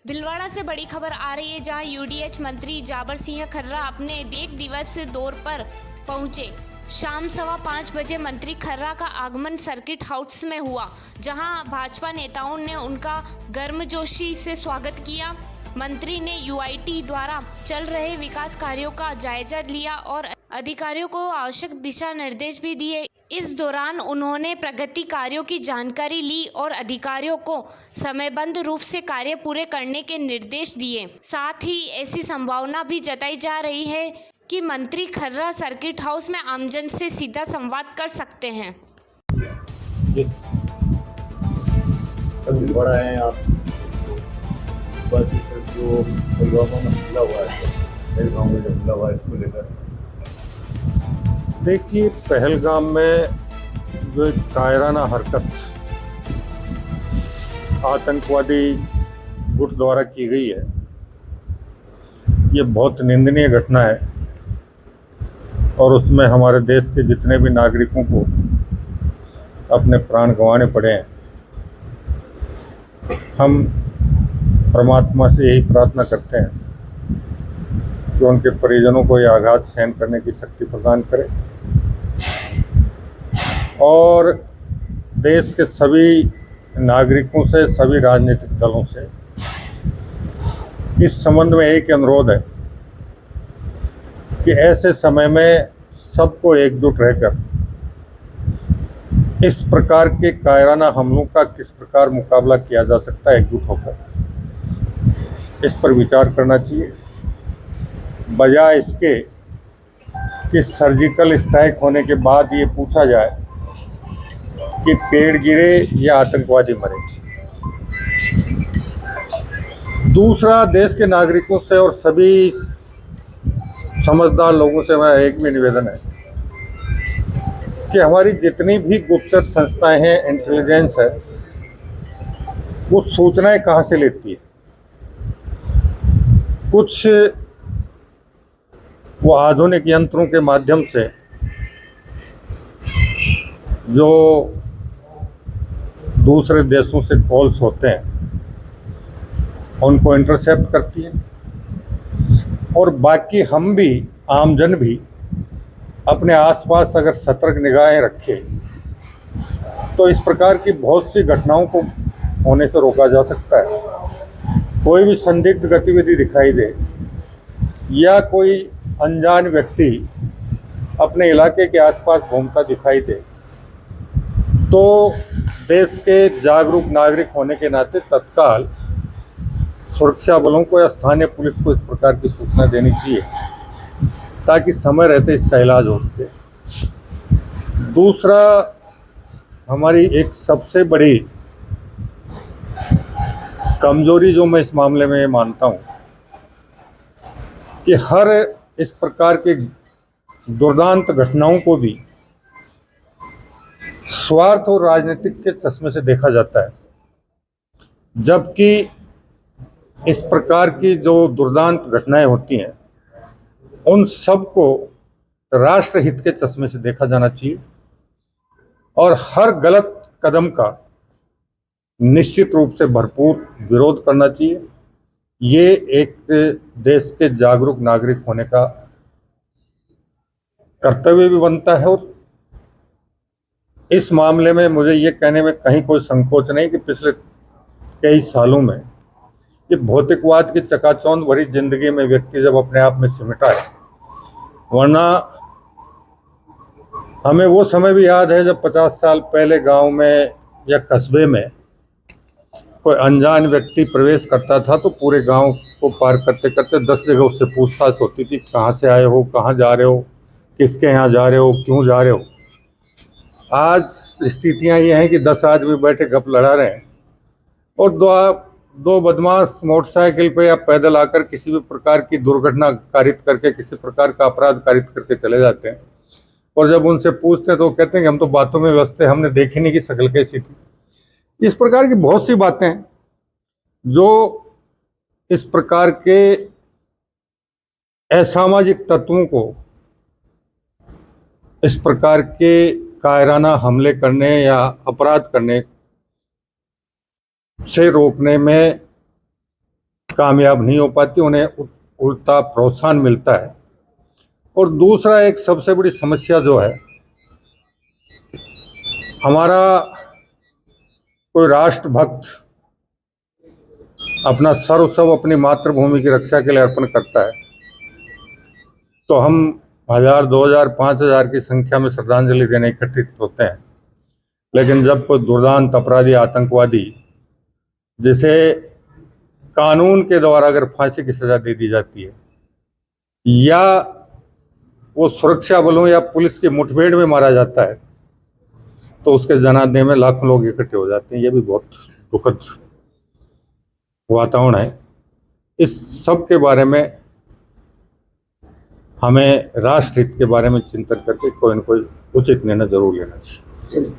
भीलवाड़ा से बड़ी खबर आ रही है, जहां यूडीएच मंत्री जाबर सिंह खर्रा अपने एक दिवसीय दौरे पर पहुंचे। शाम 5:15 बजे मंत्री खर्रा का आगमन सर्किट हाउस में हुआ, जहां भाजपा नेताओं ने उनका गर्मजोशी से स्वागत किया। मंत्री ने यूआईटी द्वारा चल रहे विकास कार्यों का जायजा लिया और अधिकारियों को आवश्यक दिशा निर्देश भी दिए। इस दौरान उन्होंने प्रगति कार्यों की जानकारी ली और अधिकारियों को समयबद्ध रूप से कार्य पूरे करने के निर्देश दिए। साथ ही ऐसी संभावना भी जताई जा रही है कि मंत्री खर्रा सर्किट हाउस में आमजन से सीधा संवाद कर सकते हैं। बड़ा है आप इस बात की सर जो पुलवामा में हमला हुआ है, मेरे गाँव में जो हमला हुआ है, इसको लेकर देखिए, पहलगाम में जो एक कायराना हरकत आतंकवादी गुट द्वारा की गई है, ये बहुत निंदनीय घटना है और उसमें हमारे देश के जितने भी नागरिकों को अपने प्राण गंवाने पड़े हैं। हम परमात्मा से यही प्रार्थना करते हैं कि उनके परिजनों को यह आघात सहन करने की शक्ति प्रदान करे और देश के सभी नागरिकों से, सभी राजनीतिक दलों से इस संबंध में एक अनुरोध है कि ऐसे समय में सबको एकजुट रहकर इस प्रकार के कायराना हमलों का किस प्रकार मुकाबला किया जा सकता है, एकजुट होकर इस पर विचार करना चाहिए, बजाय इसके कि सर्जिकल स्ट्राइक होने के बाद ये पूछा जाए कि पेड़ गिरे या आतंकवादी मरे। दूसरा, देश के नागरिकों से और सभी समझदार लोगों से मेरा एक भी निवेदन है कि हमारी जितनी भी गुप्तचर संस्थाएं हैं, इंटेलिजेंस है, वो सूचनाएं कहाँ से लेती है। कुछ वो आधुनिक यंत्रों के माध्यम से जो दूसरे देशों से कॉल्स होते हैं उनको इंटरसेप्ट करती है और बाकी हम भी, आमजन भी अपने आसपास अगर सतर्क निगाहें रखें तो इस प्रकार की बहुत सी घटनाओं को होने से रोका जा सकता है। कोई भी संदिग्ध गतिविधि दिखाई दे या कोई अनजान व्यक्ति अपने इलाके के आसपास घूमता दिखाई दे तो देश के जागरूक नागरिक होने के नाते तत्काल सुरक्षा बलों को या स्थानीय पुलिस को इस प्रकार की सूचना देनी चाहिए ताकि समय रहते इसका इलाज हो सके। दूसरा, हमारी एक सबसे बड़ी कमजोरी जो मैं इस मामले में मानता हूँ कि हर इस प्रकार के दुर्दांत घटनाओं को भी स्वार्थ और राजनीतिक के चश्मे से देखा जाता है, जबकि इस प्रकार की जो दुर्दांत घटनाएं होती हैं उन सबको राष्ट्रहित के चश्मे से देखा जाना चाहिए और हर गलत कदम का निश्चित रूप से भरपूर विरोध करना चाहिए। ये एक देश के जागरूक नागरिक होने का कर्तव्य भी बनता है और इस मामले में मुझे ये कहने में कहीं कोई संकोच नहीं कि पिछले कई सालों में ये भौतिकवाद की चकाचौंध भरी जिंदगी में व्यक्ति जब अपने आप में सिमटा है, वरना हमें वो समय भी याद है जब 50 साल पहले गांव में या कस्बे में कोई अनजान व्यक्ति प्रवेश करता था तो पूरे गांव को पार करते करते 10 जगह उससे पूछताछ होती थी, कहाँ से आए हो, कहाँ जा रहे हो, किसके यहाँ जा रहे हो, क्यों जा रहे हो। आज स्थितियाँ ये हैं कि 10 आदमी बैठे गप लड़ा रहे हैं और दो बदमाश मोटरसाइकिल पे या पैदल आकर किसी भी प्रकार की दुर्घटना कारित करके, किसी प्रकार का अपराध कारित करके चले जाते हैं और जब उनसे पूछते हैं तो वो कहते हैं कि हम तो बातों में व्यस्त थे, हमने देखी नहीं कि शक्ल कैसी थी। इस प्रकार की बहुत सी बातें हैं जो इस प्रकार के असामाजिक तत्वों को इस प्रकार के कायराना हमले करने या अपराध करने से रोकने में कामयाब नहीं हो पाती, उन्हें उल्टा प्रोत्साहन मिलता है। और दूसरा एक सबसे बड़ी समस्या जो है, हमारा कोई राष्ट्रभक्त अपना सर्वस्व अपनी मातृभूमि की रक्षा के लिए अर्पण करता है तो हम 1000, 2000, 5000 की संख्या में श्रद्धांजलि देने एकत्रित होते हैं, लेकिन जब कोई दुर्दांत अपराधी, आतंकवादी, जिसे कानून के द्वारा अगर फांसी की सजा दे दी जाती है या वो सुरक्षा बलों या पुलिस की मुठभेड़ में मारा जाता है, तो उसके जनाजे में लाखों लोग इकट्ठे हो जाते हैं। ये भी बहुत दुखद वातावरण है। इस सब के बारे में हमें राष्ट्र हित के बारे में चिंतन करके कोई न कोई उचित निर्णय जरूर लेना चाहिए।